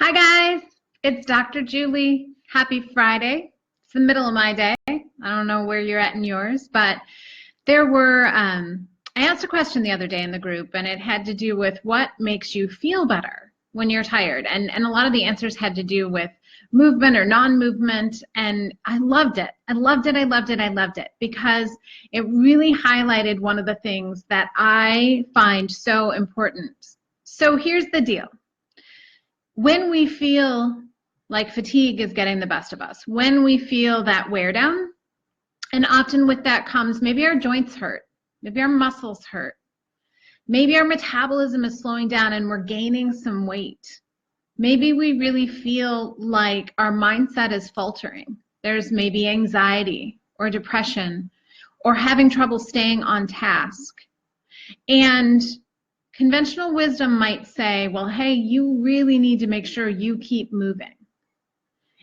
Hi guys, it's Dr. Julie. Happy Friday. It's the middle of my day. I don't know where you're at in yours, but I asked a question the other day in the group, and it had to do with what makes you feel better when you're tired. And a lot of the answers had to do with movement or non-movement, and I loved it. I loved it because it really highlighted one of the things that I find so important. So here's the deal. When we feel like fatigue is getting the best of us, when we feel that wear down, and often with that comes maybe our joints hurt, maybe our muscles hurt, maybe our metabolism is slowing down and we're gaining some weight. Maybe we really feel like our mindset is faltering. There's maybe anxiety or depression or having trouble staying on task. And conventional wisdom might say, well, hey, you really need to make sure you keep moving.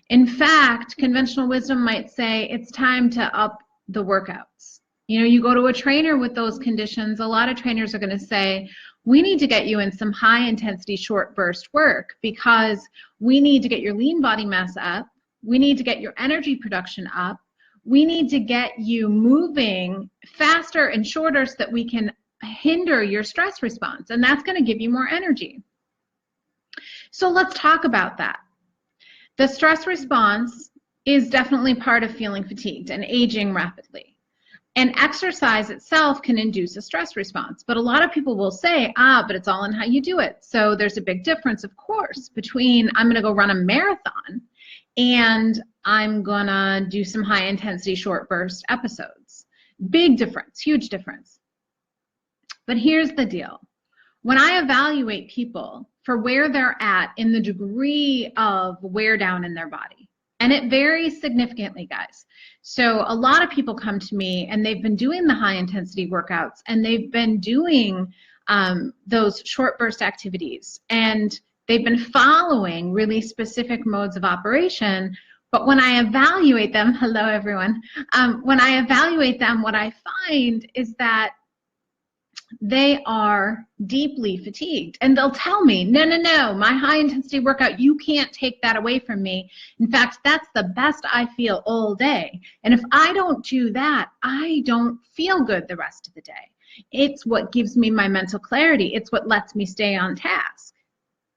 In fact, conventional wisdom might say it's time to up the workouts. You know, you go to a trainer with those conditions, a lot of trainers are going to say, we need to get you in some high intensity short burst work because we need to get your lean body mass up. We need to get your energy production up. We need to get you moving faster and shorter so that we can hinder your stress response, and that's going to give you more energy. So let's talk about that. The stress response is definitely part of feeling fatigued and aging rapidly. And exercise itself can induce a stress response, but a lot of people will say, but it's all in how you do it. So there's a big difference, of course, between I'm going to go run a marathon and I'm going to do some high intensity short burst episodes. Big difference, huge difference. But here's the deal. When I evaluate people for where they're at in the degree of wear down in their body, and it varies significantly, guys. So a lot of people come to me and they've been doing the high intensity workouts and they've been doing those short burst activities and they've been following really specific modes of operation. But when I evaluate them, hello everyone, when I evaluate them, what I find is that they are deeply fatigued, and they'll tell me, no, my high intensity workout, you can't take that away from me. In fact, that's the best I feel all day. And if I don't do that, I don't feel good the rest of the day. It's what gives me my mental clarity. It's what lets me stay on task.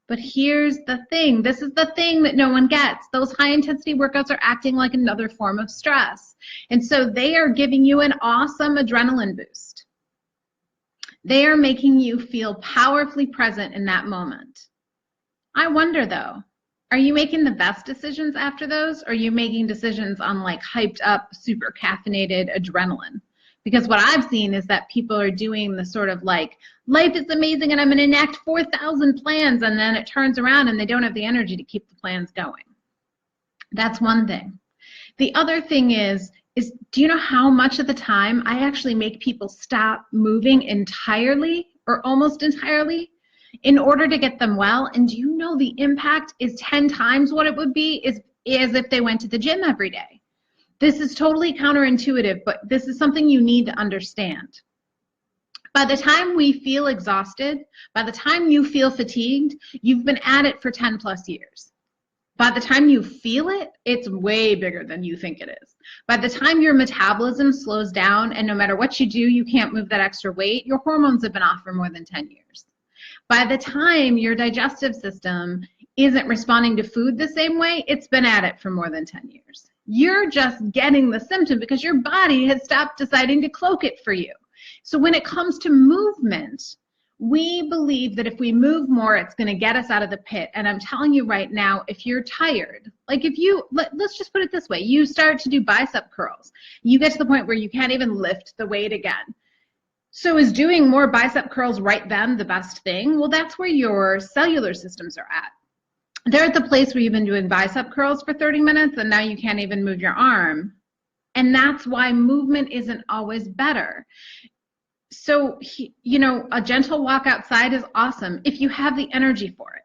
But here's the thing. This is the thing that no one gets. Those high intensity workouts are acting like another form of stress. And so they are giving you an awesome adrenaline boost. They are making you feel powerfully present in that moment. I wonder though, are you making the best decisions after those, or are you making decisions on like hyped up, super caffeinated adrenaline? Because what I've seen is that people are doing the sort of like, life is amazing and I'm going to enact 4,000 plans, and then it turns around and they don't have the energy to keep the plans going. That's one thing. The other thing is do you know how much of the time I actually make people stop moving entirely or almost entirely in order to get them well? And do you know the impact is 10 times what it would be as if they went to the gym every day? This is totally counterintuitive, but this is something you need to understand. By the time we feel exhausted, by the time you feel fatigued, you've been at it for 10 plus years. By the time you feel it, it's way bigger than you think it is. By the time your metabolism slows down and no matter what you do, you can't move that extra weight, your hormones have been off for more than 10 years. By the time your digestive system isn't responding to food the same way, it's been at it for more than 10 years. You're just getting the symptom because your body has stopped deciding to cloak it for you. So when it comes to movement, we believe that if we move more, it's going to get us out of the pit. And I'm telling you right now, if you're tired, like if you, let's just put it this way, you start to do bicep curls, you get to the point where you can't even lift the weight again. So is doing more bicep curls right then the best thing? Well, that's where your cellular systems are at. They're at the place where you've been doing bicep curls for 30 minutes and now you can't even move your arm. And that's why movement isn't always better. So, you know, a gentle walk outside is awesome if you have the energy for it.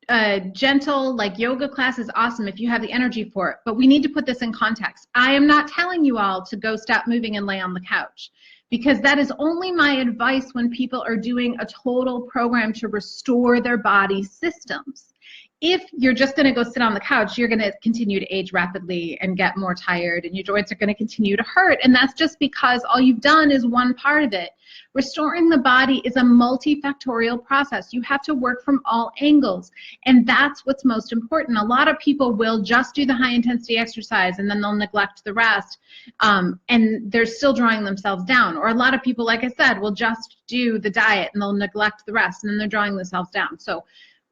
A gentle like yoga class is awesome if you have the energy for it, but we need to put this in context. I am not telling you all to go stop moving and lay on the couch. because that is only my advice when people are doing a total program to restore their body systems. If you're just going to go sit on the couch, you're going to continue to age rapidly and get more tired, and your joints are going to continue to hurt. And that's just because all you've done is one part of it. Restoring the body is a multifactorial process. You have to work from all angles, and that's what's most important. A lot of people will just do the high intensity exercise and then they'll neglect the rest, and they're still drawing themselves down. Or a lot of people, like I said, will just do the diet and they'll neglect the rest, and then they're drawing themselves down. So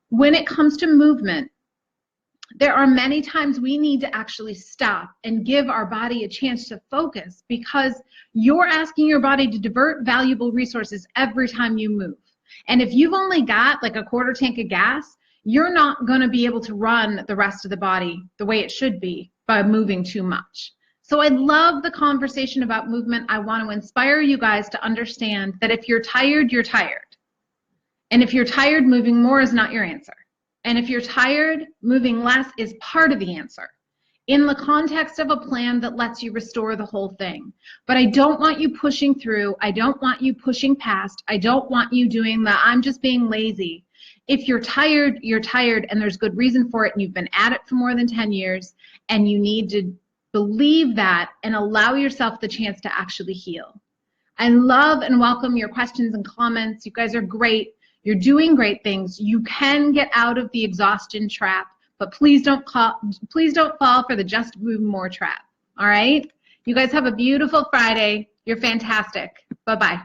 when it comes to movement, there are many times we need to actually stop and give our body a chance to focus, because you're asking your body to divert valuable resources every time you move. And if you've only got like a quarter tank of gas, you're not going to be able to run the rest of the body the way it should be by moving too much. So I love the conversation about movement. I want to inspire you guys to understand that if you're tired, you're tired. And if you're tired, moving more is not your answer. And if you're tired, moving less is part of the answer in the context of a plan that lets you restore the whole thing. But I don't want you pushing through. I don't want you pushing past. I don't want you doing the I'm just being lazy. If you're tired, you're tired, and there's good reason for it, and you've been at it for more than 10 years, and you need to believe that and allow yourself the chance to actually heal. I love and welcome your questions and comments. You guys are great. You're doing great things. You can get out of the exhaustion trap, but please don't fall for the just move more trap. All right? You guys have a beautiful Friday. You're fantastic. Bye-bye.